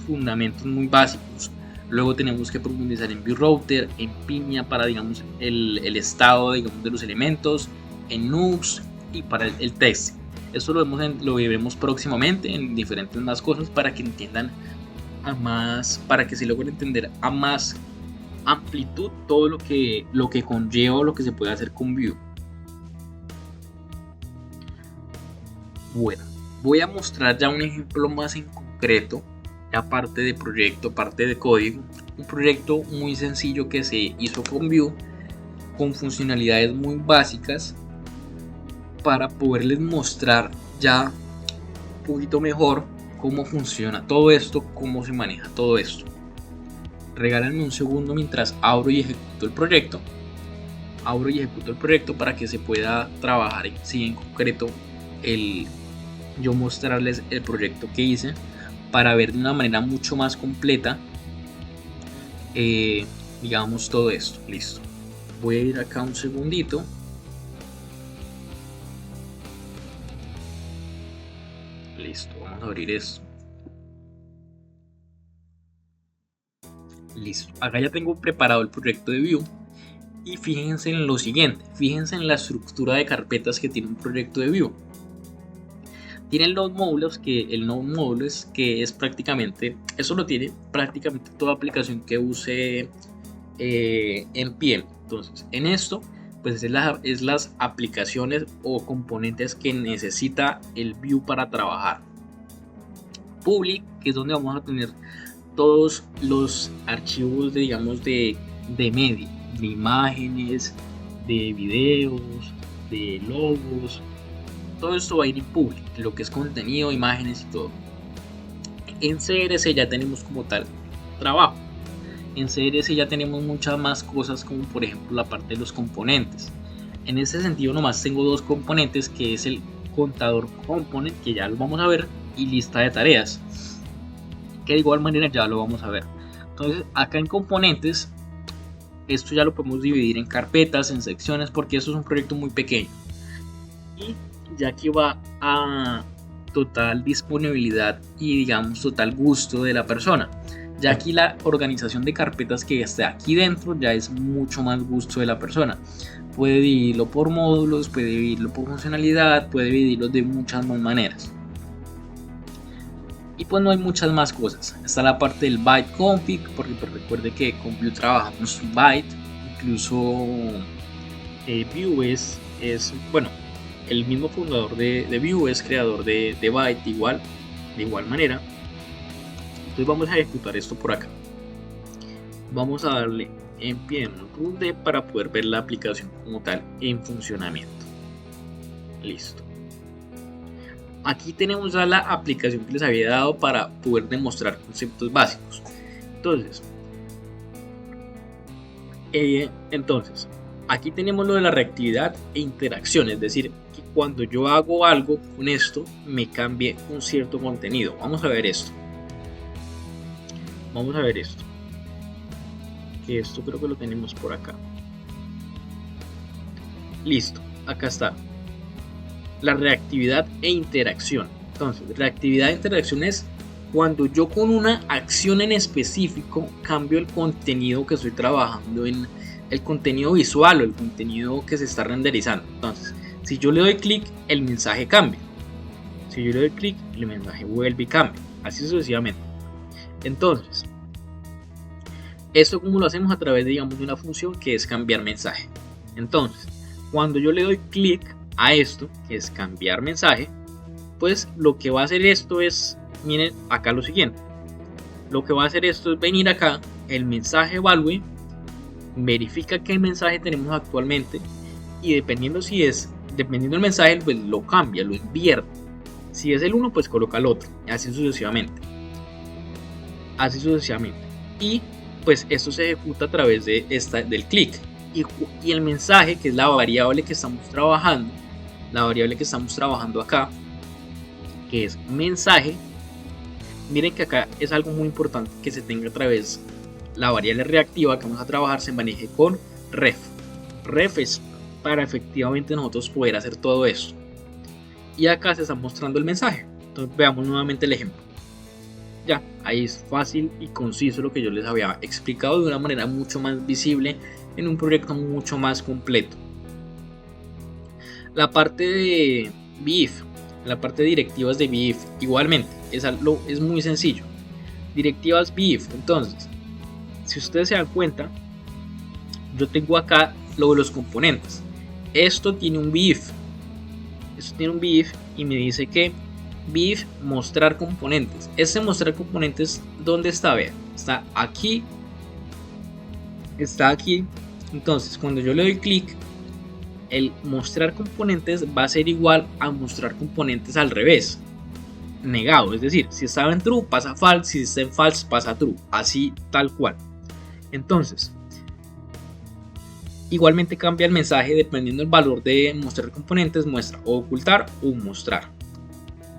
fundamentos muy básicos. Luego tenemos que profundizar en Vue Router, en Piña para digamos el estado, digamos, de los elementos, en Nux y para el testing. Esto lo veremos próximamente en diferentes más cosas para que entiendan a más, para que se logre entender a más amplitud todo lo que conlleva o lo que se puede hacer con Vue. Bueno, voy a mostrar ya un ejemplo más en concreto, aparte de proyecto, parte de código, un proyecto muy sencillo que se hizo con Vue, con funcionalidades muy básicas, para poderles mostrar ya un poquito mejor cómo funciona todo esto, cómo se maneja todo esto. Regálenme un segundo mientras abro y ejecuto el proyecto. abro y ejecuto el proyecto para que se pueda trabajar en concreto yo mostrarles el proyecto que hice para ver de una manera mucho más completa digamos todo esto. Listo, voy a ir acá un segundito. Listo, vamos a abrir esto. Listo, acá ya tengo preparado el proyecto de Vue. Y fíjense en lo siguiente, fíjense en la estructura de carpetas que tiene un proyecto de Vue. Tiene el node modules, que es prácticamente, eso lo tiene prácticamente toda aplicación que use NPM. Entonces, en esto, pues es las aplicaciones o componentes que necesita el Vue para trabajar. Public, que es donde vamos a tener todos los archivos de media, de imágenes, de videos, de logos. Todo esto va a ir en public, lo que es contenido, imágenes y todo. En CRC ya tenemos como tal trabajo. En CRC ya tenemos muchas más cosas, como por ejemplo la parte de los componentes. En ese sentido nomás tengo dos componentes, que es el contador component, que ya lo vamos a ver, y lista de tareas, que de igual manera ya lo vamos a ver. Entonces acá en componentes, esto ya lo podemos dividir en carpetas, en secciones, porque esto es un proyecto muy pequeño. Y ya que va a total disponibilidad y digamos total gusto de la persona. Ya aquí la organización de carpetas que está aquí dentro ya es mucho más gusto de la persona. Puede dividirlo por módulos, puede dividirlo por funcionalidad, puede dividirlo de muchas más maneras. Y pues no hay muchas más cosas. Está la parte del byte config, porque pues recuerde que con Vue trabajamos byte. Incluso Vue es bueno, el mismo fundador de Vue es creador de byte de igual manera. Entonces vamos a ejecutar esto por acá. Vamos a darle npm runD para poder ver la aplicación como tal en funcionamiento. Listo. Aquí tenemos ya la aplicación que les había dado para poder demostrar conceptos básicos. Entonces, aquí tenemos lo de la reactividad e interacción, es decir, que cuando yo hago algo con esto, me cambie un cierto contenido. Vamos a ver esto. Que esto creo que lo tenemos por acá. Listo, acá está. La reactividad e interacción. Entonces, reactividad e interacción es cuando yo con una acción en específico cambio el contenido que estoy trabajando, en el contenido visual o el contenido que se está renderizando. Entonces, si yo le doy clic, el mensaje cambia. Si yo le doy clic, el mensaje vuelve y cambia. Así sucesivamente. Entonces, esto como lo hacemos a través de una función que es cambiar mensaje. Entonces, cuando yo le doy clic a esto, que es cambiar mensaje, pues lo que va a hacer esto es, miren acá lo siguiente, lo que va a hacer esto es venir acá, el mensaje evalue, verifica qué mensaje tenemos actualmente y dependiendo del mensaje, pues lo cambia, lo invierte. Si es el 1, pues coloca el otro, así sucesivamente. Y pues esto se ejecuta a través de del clic y el mensaje, que es la variable que estamos trabajando, acá, que es mensaje. Miren que acá es algo muy importante que se tenga a través la variable reactiva que vamos a trabajar, se maneje con ref. Ref es para efectivamente nosotros poder hacer todo eso. Y acá se está mostrando el mensaje. Entonces veamos nuevamente el ejemplo. Ya, ahí es fácil y conciso lo que yo les había explicado de una manera mucho más visible en un proyecto mucho más completo. La parte de BIF, la parte de directivas de BIF, igualmente es muy sencillo. Directivas BIF, entonces, si ustedes se dan cuenta, yo tengo acá lo de los componentes. Esto tiene un BIF. Y me dice que BIF mostrar componentes. Este mostrar componentes, ¿dónde está? Vean, está aquí. Entonces, cuando yo le doy clic, el mostrar componentes va a ser igual a mostrar componentes al revés, negado. Es decir, si estaba en true pasa false, si está en false pasa true, así tal cual. Entonces, Igualmente cambia el mensaje dependiendo del valor de mostrar componentes, muestra o ocultar o mostrar.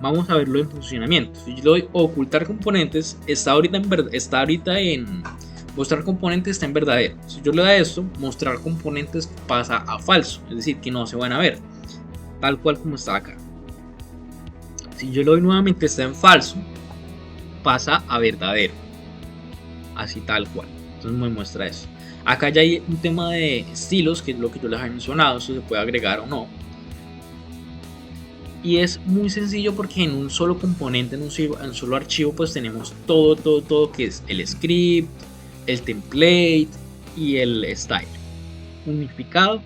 Vamos a verlo en funcionamiento. Si yo le doy ocultar componentes, está ahorita en mostrar componentes, está en verdadero. Si yo le doy esto, mostrar componentes pasa a falso, es decir, que no se van a ver, tal cual como está acá. Si yo le doy nuevamente, está en falso, pasa a verdadero, así tal cual. Entonces me muestra eso. Acá ya hay un tema de estilos, que es lo que yo les había mencionado, esto se puede agregar o no. Y es muy sencillo porque en un solo componente, en un solo archivo, pues tenemos todo que es el script, el template y el style. Unificado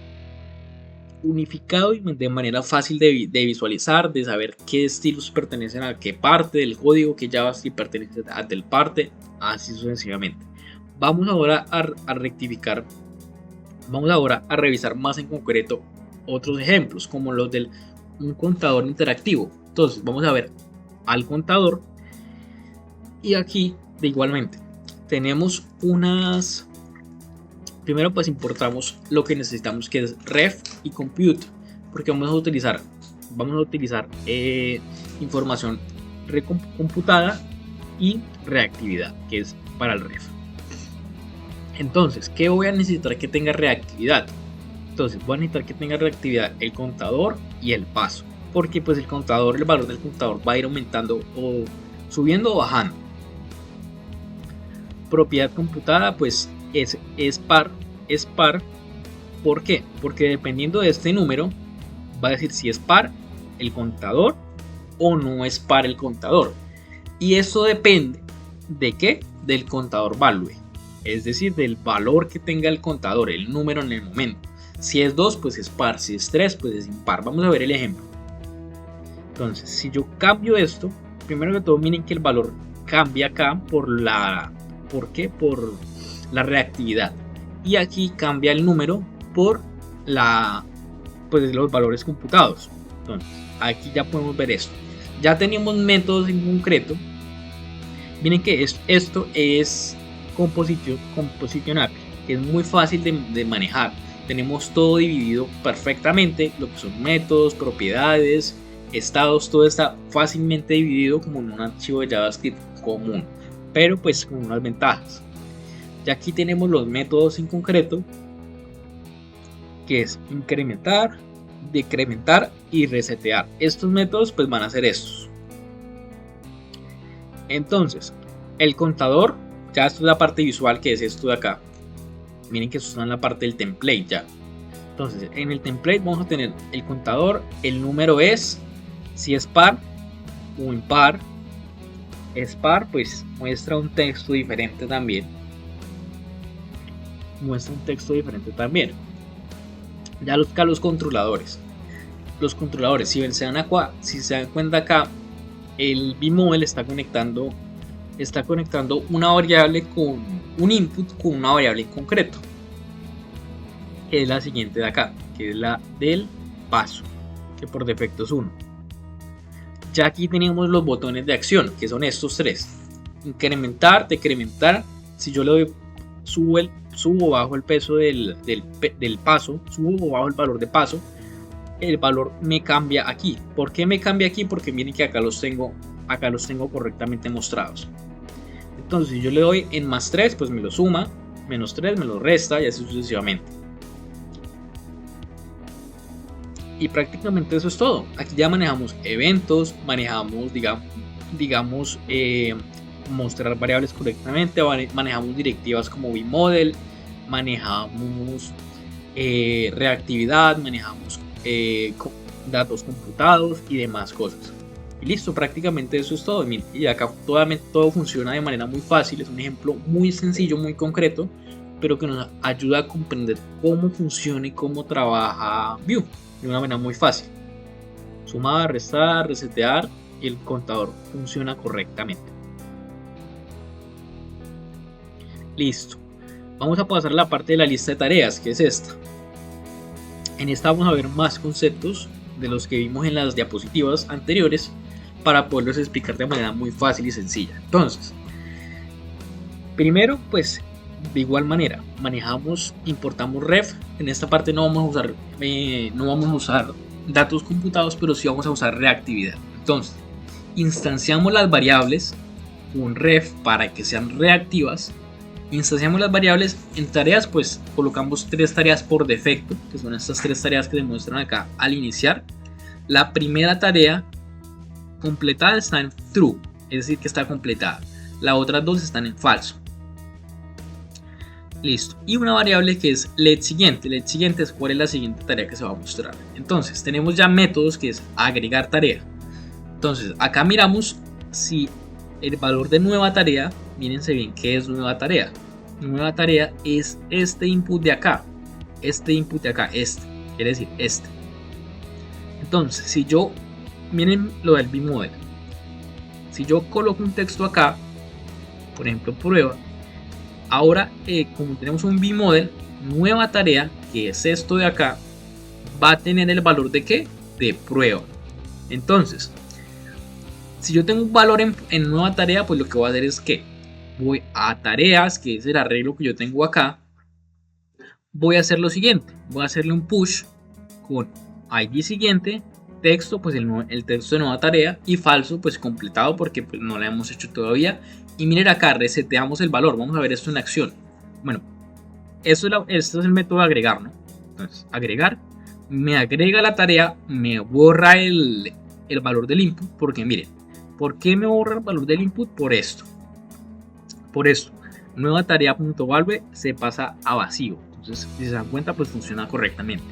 y de manera fácil de visualizar, de saber qué estilos pertenecen a qué parte del código, qué JavaScript pertenece a tal parte, así sucesivamente. Vamos ahora a rectificar, vamos ahora a revisar más en concreto otros ejemplos, como los del un contador interactivo. Entonces vamos a ver al contador y aquí de igualmente tenemos unas, primero pues importamos lo que necesitamos, que es ref y compute, porque vamos a utilizar información recomputada y reactividad, que es para el ref. Entonces, ¿qué voy a necesitar que tenga reactividad? Entonces voy a necesitar que tenga reactividad el contador y el paso, porque pues el valor del contador va a ir aumentando o subiendo o bajando. Propiedad computada pues es par. ¿Por qué? Porque dependiendo de este número va a decir si es par el contador o no es par el contador. Y eso depende de qué, del contador value, es decir, del valor que tenga el contador, el número en el momento. Si es 2, pues es par. Si es 3, pues es impar. Vamos a ver el ejemplo. Entonces, si yo cambio esto, primero que todo, miren que el valor cambia acá ¿por qué? Por la reactividad. Y aquí cambia el número por los valores computados. Entonces, aquí ya podemos ver esto. Ya tenemos métodos en concreto. Miren que esto es compositionable, que es muy fácil de manejar. Tenemos todo dividido perfectamente, lo que son métodos, propiedades, estados, todo está fácilmente dividido como en un archivo de JavaScript común, pero pues con unas ventajas. Ya aquí tenemos los métodos en concreto, que es incrementar, decrementar y resetear. Estos métodos pues van a ser estos. Entonces, el contador, ya esto es la parte visual, que es esto de acá. Miren que eso está en la parte del template ya. Entonces, en el template vamos a tener el contador, el número es, si es par o impar. Es par, pues muestra un texto diferente también. Ya los controladores. Los controladores, si se dan cuenta acá, el vModel está conectando una variable con un input con una variable en concreto, que es la siguiente de acá, que es la del paso, que por defecto es 1. Ya aquí tenemos los botones de acción, que son estos tres: incrementar, decrementar. Si yo le doy subo o bajo el peso del paso, subo o bajo el valor de paso, el valor me cambia aquí. ¿Por qué me cambia aquí? Porque miren que acá los tengo correctamente mostrados. Entonces, si yo le doy en más 3, pues me lo suma, menos 3 me lo resta y así sucesivamente. Y prácticamente eso es todo. Aquí ya manejamos eventos, manejamos, digamos, mostrar variables correctamente, manejamos directivas como vModel, manejamos reactividad, manejamos datos computados y demás cosas. Y listo, prácticamente eso es todo. Y acá todo funciona de manera muy fácil. Es un ejemplo muy sencillo, muy concreto, pero que nos ayuda a comprender cómo funciona y cómo trabaja Vue de una manera muy fácil. Sumar, restar, resetear, y el contador funciona correctamente. Listo. Vamos a pasar a la parte de la lista de tareas, que es esta. En esta vamos a ver más conceptos de los que vimos en las diapositivas anteriores, para poderlos explicar de manera muy fácil y sencilla. Entonces, primero pues De igual manera, importamos ref. En esta parte no vamos a usar datos computados, pero sí vamos a usar reactividad. Entonces, instanciamos las variables con ref para que sean reactivas. Instanciamos las variables en tareas, pues colocamos 3 tareas por defecto, que son estas 3 tareas que se muestran acá al iniciar. La primera tarea completada está en true, es decir que está completada. Las otras 2 están en falso. Listo. Y una variable que es let siguiente. Let siguiente es cuál es la siguiente tarea que se va a mostrar. Entonces tenemos ya métodos que es agregar tarea. Entonces acá miramos si el valor de nueva tarea, mírense bien qué es nueva tarea. Nueva tarea es este input de acá. Este input de acá, quiere decir este. Entonces si yo, miren lo del bmodel. Si yo coloco un texto acá, por ejemplo prueba. Ahora, como tenemos un bmodel, nueva tarea, que es esto de acá, va a tener el valor de ¿qué? De prueba. Entonces, si yo tengo un valor en nueva tarea, pues lo que voy a hacer es que voy a tareas, que es el arreglo que yo tengo acá. Voy a hacer lo siguiente, voy a hacerle un push con id siguiente, texto, pues el texto de nueva tarea, y falso, pues completado, porque pues, no lo hemos hecho todavía. Y miren acá, reseteamos el valor. Vamos a ver esto en acción. Bueno, esto es el método de agregar, ¿no? Entonces, agregar, me agrega la tarea, me borra el valor del input. Porque miren, ¿por qué me borra el valor del input? Por esto. Por esto. Nueva tarea.value se pasa a vacío. Entonces, si se dan cuenta, pues funciona correctamente.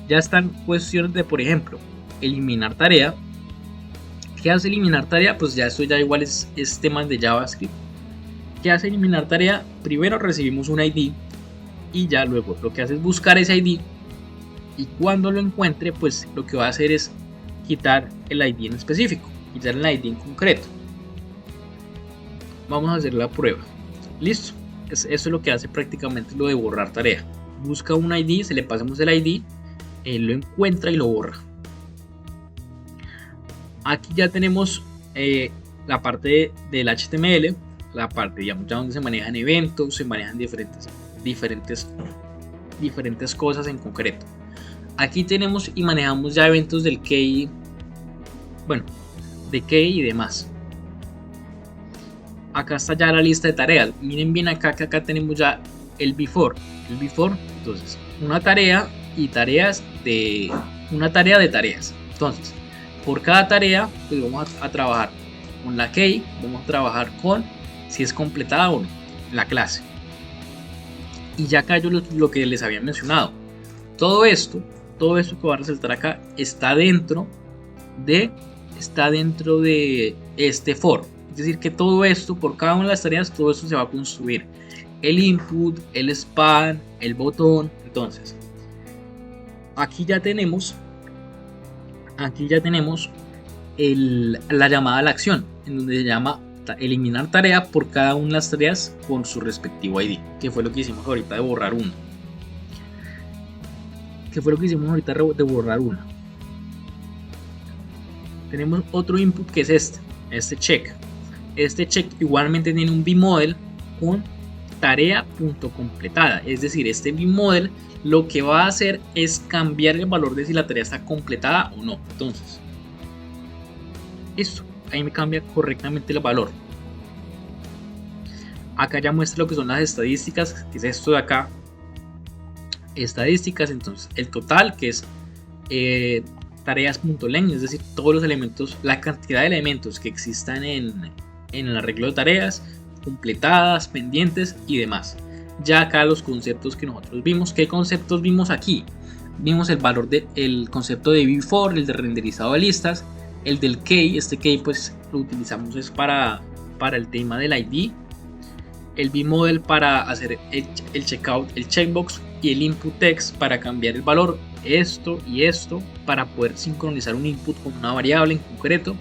Ya están cuestiones de, por ejemplo, eliminar tarea. ¿Qué hace eliminar tarea? Pues ya esto ya igual es temas de JavaScript. ¿Qué hace eliminar tarea? Primero recibimos un ID y ya luego lo que hace es buscar ese ID, y cuando lo encuentre pues lo que va a hacer es quitar el ID en específico, quitar el ID en concreto. Vamos a hacer la prueba. Listo. Eso es lo que hace prácticamente lo de borrar tarea. Busca un ID, se le pasamos el ID, él lo encuentra y lo borra. Aquí ya tenemos la parte del HTML, la parte digamos ya donde se manejan eventos, se manejan diferentes cosas en concreto. Aquí tenemos y manejamos ya eventos del key, bueno, de key y demás. Acá está ya la lista de tareas. Miren bien acá que acá tenemos ya el before. Entonces, una tarea y tareas de una tarea de tareas. Entonces, por cada tarea pues vamos a trabajar con la key, vamos a trabajar con si es completada o no, la clase. Y ya acá yo lo que les había mencionado, todo esto que va a resaltar acá está dentro de este for. Es decir que todo esto, por cada una de las tareas, todo esto se va a construir. El input, el span, el botón. Entonces, aquí ya tenemos la llamada a la acción, en donde se llama eliminar tarea por cada una de las tareas con su respectivo ID, que fue lo que hicimos ahorita de borrar uno. Tenemos otro input que es este check. Este check igualmente tiene un bmodel con tarea.completada, es decir, este bmodel lo que va a hacer es cambiar el valor de si la tarea está completada o no. Entonces, esto ahí me cambia correctamente el valor. Acá ya muestra lo que son las estadísticas, que es esto de acá. Estadísticas, entonces el total, que es tareas.length, es decir, todos los elementos, la cantidad de elementos que existan en el arreglo de tareas, completadas, pendientes y demás. Ya acá los conceptos que nosotros vimos. ¿Qué conceptos vimos aquí? Vimos el concepto de before, el de renderizado de listas, el del key. Este key pues lo utilizamos es para el tema del ID, el bmodel para hacer el checkout, el checkbox, y el input text para cambiar el valor, esto y esto, para poder sincronizar un input con una variable en concreto,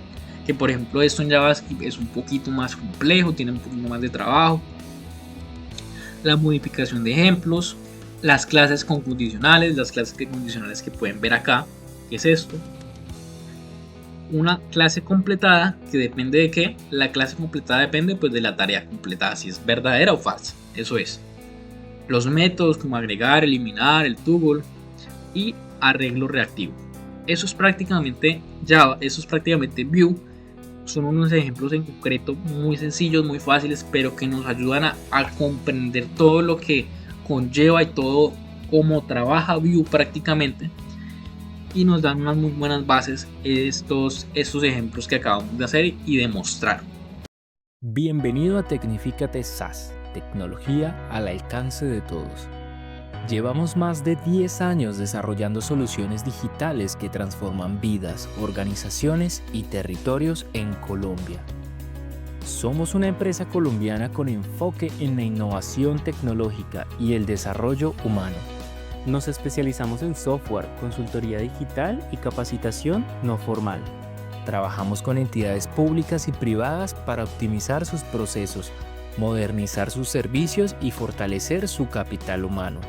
que por ejemplo esto en JavaScript es un poquito más complejo, tiene un poquito más de trabajo. La modificación de ejemplos, las clases condicionales, que pueden ver acá, que es esto. Una clase completada que depende de qué. La clase completada depende pues de la tarea completada, si es verdadera o falsa. Eso es. los métodos como agregar, eliminar, el toggle y arreglo reactivo. Eso es prácticamente Java, eso es prácticamente Vue. Son unos ejemplos en concreto muy sencillos, muy fáciles, pero que nos ayudan a comprender todo lo que conlleva y todo cómo trabaja Vue prácticamente, y nos dan unas muy buenas bases estos ejemplos que acabamos de hacer y demostrar. Bienvenido a Tecnifícate SaaS, tecnología al alcance de todos. Llevamos más de 10 años desarrollando soluciones digitales que transforman vidas, organizaciones y territorios en Colombia. Somos una empresa colombiana con enfoque en la innovación tecnológica y el desarrollo humano. Nos especializamos en software, consultoría digital y capacitación no formal. Trabajamos con entidades públicas y privadas para optimizar sus procesos, modernizar sus servicios y fortalecer su capital humano.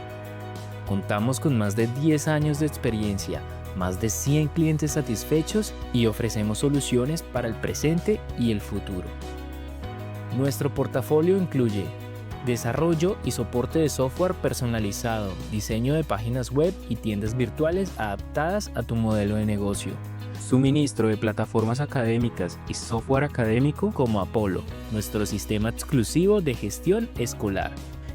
Contamos con más de 10 años de experiencia, más de 100 clientes satisfechos y ofrecemos soluciones para el presente y el futuro. Nuestro portafolio incluye desarrollo y soporte de software personalizado, diseño de páginas web y tiendas virtuales adaptadas a tu modelo de negocio, suministro de plataformas académicas y software académico como Apolo, nuestro sistema exclusivo de gestión escolar,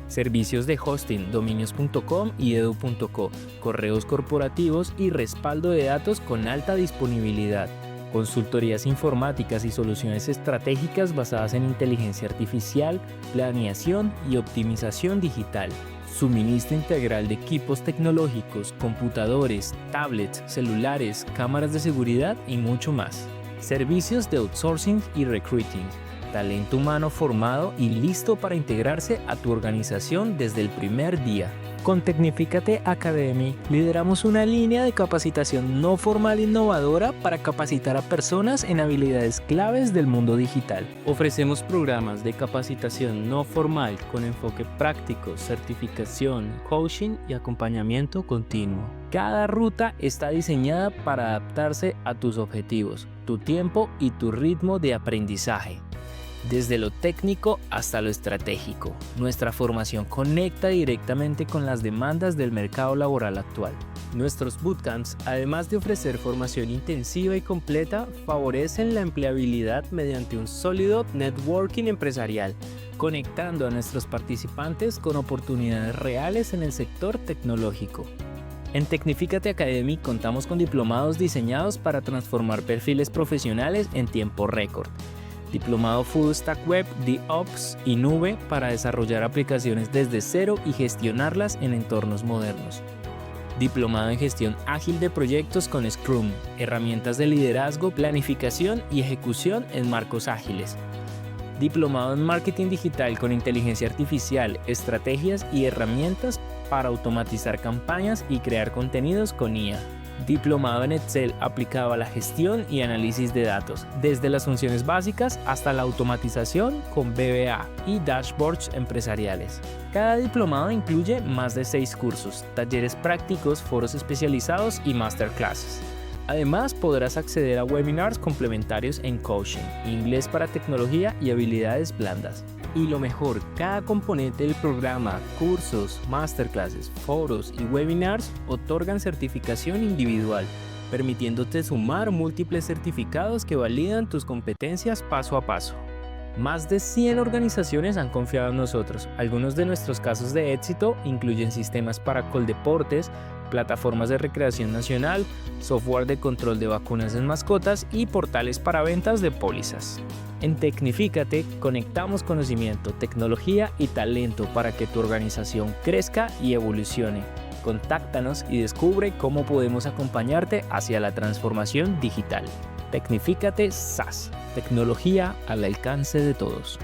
servicios de hosting, dominios.com y edu.co, correos corporativos y respaldo de datos con alta disponibilidad, consultorías informáticas y soluciones estratégicas basadas en inteligencia artificial, planeación y optimización digital, suministro integral de equipos tecnológicos, computadores, tablets, celulares, cámaras de seguridad y mucho más. Servicios de outsourcing y recruiting, talento humano formado y listo para integrarse a tu organización desde el primer día. Con Tecnifícate Academy lideramos una línea de capacitación no formal innovadora para capacitar a personas en habilidades claves del mundo digital. Ofrecemos programas de capacitación no formal con enfoque práctico, certificación, coaching y acompañamiento continuo. Cada ruta está diseñada para adaptarse a tus objetivos, tu tiempo y tu ritmo de aprendizaje. Desde lo técnico hasta lo estratégico, nuestra formación conecta directamente con las demandas del mercado laboral actual. Nuestros bootcamps, además de ofrecer formación intensiva y completa, favorecen la empleabilidad mediante un sólido networking empresarial, conectando a nuestros participantes con oportunidades reales en el sector tecnológico. En Tecnifícate Academy contamos con diplomados diseñados para transformar perfiles profesionales en tiempo récord. Diplomado Full Stack Web, DevOps y Nube para desarrollar aplicaciones desde cero y gestionarlas en entornos modernos. Diplomado en Gestión Ágil de Proyectos con Scrum, herramientas de liderazgo, planificación y ejecución en marcos ágiles. Diplomado en Marketing Digital con Inteligencia Artificial, estrategias y herramientas para automatizar campañas y crear contenidos con IA. Diplomado en Excel aplicado a la gestión y análisis de datos, desde las funciones básicas hasta la automatización con VBA y dashboards empresariales. Cada diplomado incluye más de 6 cursos, talleres prácticos, foros especializados y masterclasses. Además, podrás acceder a webinars complementarios en coaching, inglés para tecnología y habilidades blandas. Y lo mejor, cada componente del programa, cursos, masterclasses, foros y webinars otorgan certificación individual, permitiéndote sumar múltiples certificados que validan tus competencias paso a paso. Más de 100 organizaciones han confiado en nosotros. Algunos de nuestros casos de éxito incluyen sistemas para Coldeportes, plataformas de recreación nacional, software de control de vacunas en mascotas y portales para ventas de pólizas. En Tecnifícate conectamos conocimiento, tecnología y talento para que tu organización crezca y evolucione. Contáctanos y descubre cómo podemos acompañarte hacia la transformación digital. Tecnifícate SaaS, tecnología al alcance de todos.